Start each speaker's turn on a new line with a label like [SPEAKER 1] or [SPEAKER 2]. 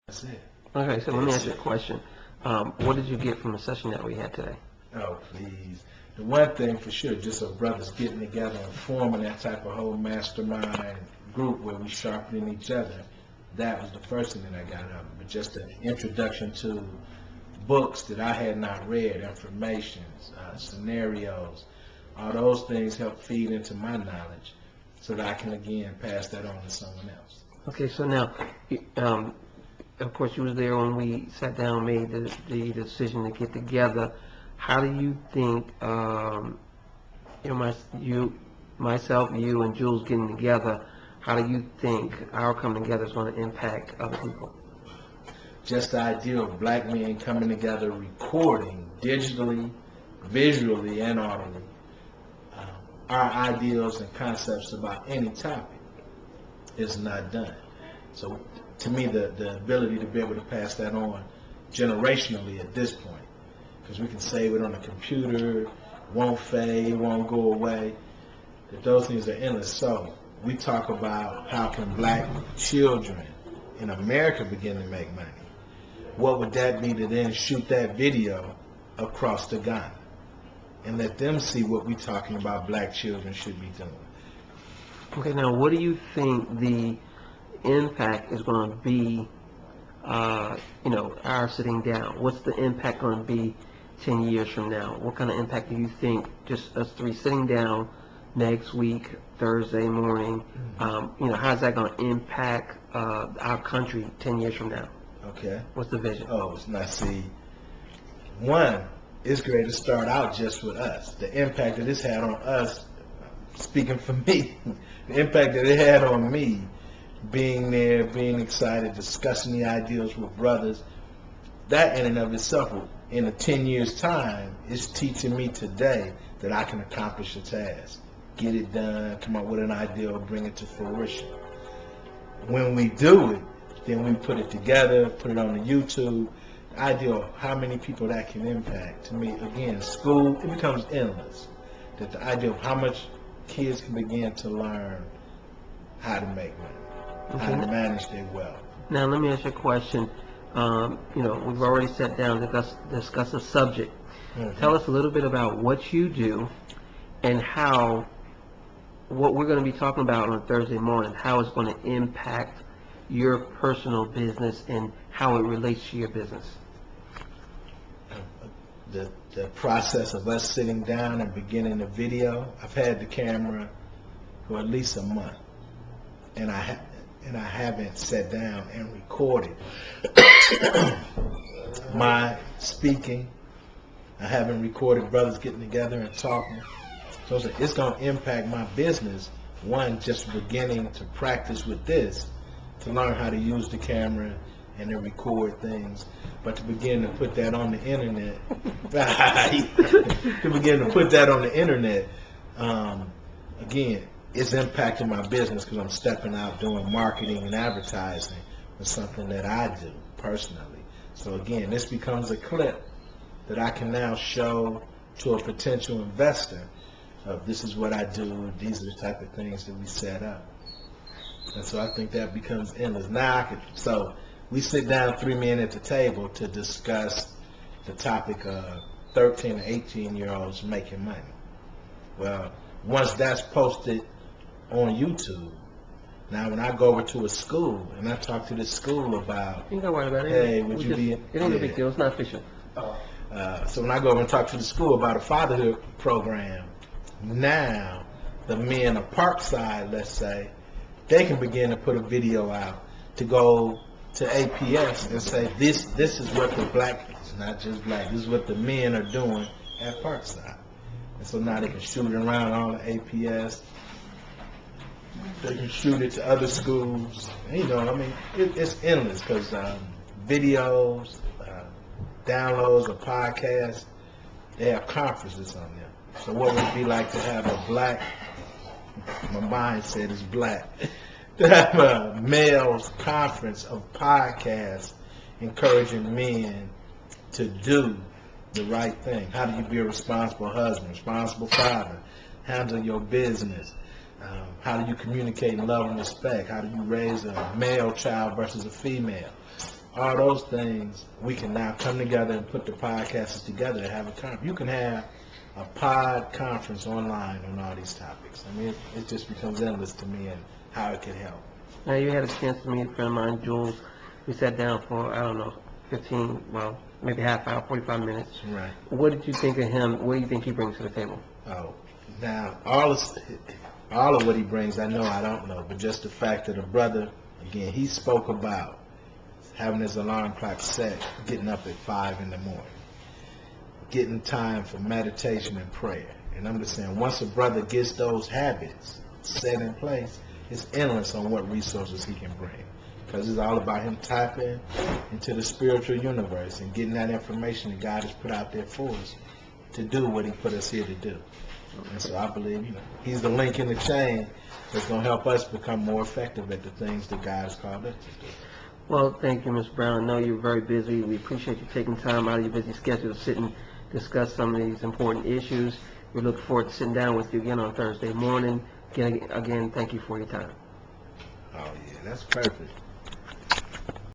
[SPEAKER 1] That's it.
[SPEAKER 2] Okay, so let me ask you a question. What did you get from the session that we had today?
[SPEAKER 1] Oh, please. The one thing for sure, just of brothers getting together and forming that type of whole mastermind group where we sharpening each other, that was the first thing that I got out of it. But just an introduction to books that I had not read, information, scenarios, all those things help feed into my knowledge so that I can again pass that on to someone else.
[SPEAKER 2] Okay, so now, of course, you was there when we sat down and made the decision to get together. How do you think, myself, you, and Jules getting together, how do you think our coming together is going to impact other people?
[SPEAKER 1] Just the idea of black men coming together, recording digitally, visually, and audibly our ideals and concepts about any topic is not done. So to me, the ability to be able to pass that on generationally at this point, because we can save it on a computer, won't fade, won't go away, that those things are endless. So we talk about how can black children in America begin to make money. What would that be to then shoot that video across to Ghana and let them see what we're talking about black children should be doing?
[SPEAKER 2] Okay, now what do you think the impact is going to be, our sitting down? What's the impact going to be 10 years from now? What kind of impact do you think just us three sitting down next week, Thursday morning, how's that going to impact our country 10 years from now?
[SPEAKER 1] Okay.
[SPEAKER 2] What's the vision?
[SPEAKER 1] Oh, now see, one, it's great to start out just with us. The impact that it's had on us, speaking for me, the impact that it had on me, being there, being excited, discussing the ideals with brothers, that in and of itself, in a 10 years time, is teaching me today that I can accomplish a task, get it done, come up with an ideal, bring it to fruition. When we do it, then we put it together, put it on the YouTube. The idea of how many people that can impact, to me, again, school, it becomes endless. That the idea of how much kids can begin to learn how to make money, how to manage their wealth.
[SPEAKER 2] Now, let me ask you a question. We've already sat down to discuss a subject. Tell us a little bit about what you do and how what we're going to be talking about on Thursday morning, how it's going to impact your personal business and how it relates to your business.
[SPEAKER 1] The process of us sitting down and beginning the video, I've had the camera for at least a month, and I haven't sat down and recorded my speaking. I haven't recorded brothers getting together and talking. So it's going to impact my business. One, just beginning to practice with this, to learn how to use the camera and to record things, but to begin to put that on the internet, again, it's impacting my business because I'm stepping out doing marketing and advertising for something that I do personally. So again, this becomes a clip that I can now show to a potential investor of this is what I do, these are the type of things that we set up. And so I think that becomes endless. So we sit down 3 men at the table to discuss the topic of 13 and 18-year-olds making money. Well, once that's posted on YouTube, now when I go over to a school and I talk to the school about,
[SPEAKER 2] you don't worry about it.
[SPEAKER 1] Hey, would you be?
[SPEAKER 2] It ain't a big deal. It's not official.
[SPEAKER 1] So when I go over and talk to the school about a fatherhood program, now the men of Parkside, let's say, they can begin to put a video out to go to APS and say, this is what the black, it's not just black, this is what the men are doing at Parkside. And so now they can shoot it around all the APS. They can shoot it to other schools. It's endless because videos, downloads of podcasts, they have conferences on them. So what would it be like to have a black, my mindset is black, to have a male's conference of podcasts encouraging men to do the right thing? How do you be a responsible husband, responsible father, handle your business? How do you communicate in love and respect? How do you raise a male child versus a female? all those things, we can now come together and put the podcasters together to have a conference. You can have a pod conference online on all these topics. I mean, it just becomes endless to me and how it can help.
[SPEAKER 2] Now, you had a chance to meet a friend of mine, Jules. We sat down for, I don't know, 15, well, maybe half hour, 45 minutes.
[SPEAKER 1] Right.
[SPEAKER 2] What did you think of him? What do you think he brings to the table?
[SPEAKER 1] Oh, now, all of what he brings, I know I don't know, but just the fact that a brother, again, he spoke about having his alarm clock set, getting up at 5 in the morning, getting time for meditation and prayer. And I'm just saying, once a brother gets those habits set in place, it's endless on what resources he can bring. Because it's all about him tapping into the spiritual universe and getting that information that God has put out there for us to do what he put us here to do. And so I believe, he's the link in the chain that's going to help us become more effective at the things that God has called us to do.
[SPEAKER 2] Well, thank you, Mr. Brown. I know you're very busy. We appreciate you taking time out of your busy schedule to sit and discuss some of these important issues. We look forward to sitting down with you again on Thursday morning. Again, thank you for your time.
[SPEAKER 1] Oh, yeah, that's perfect.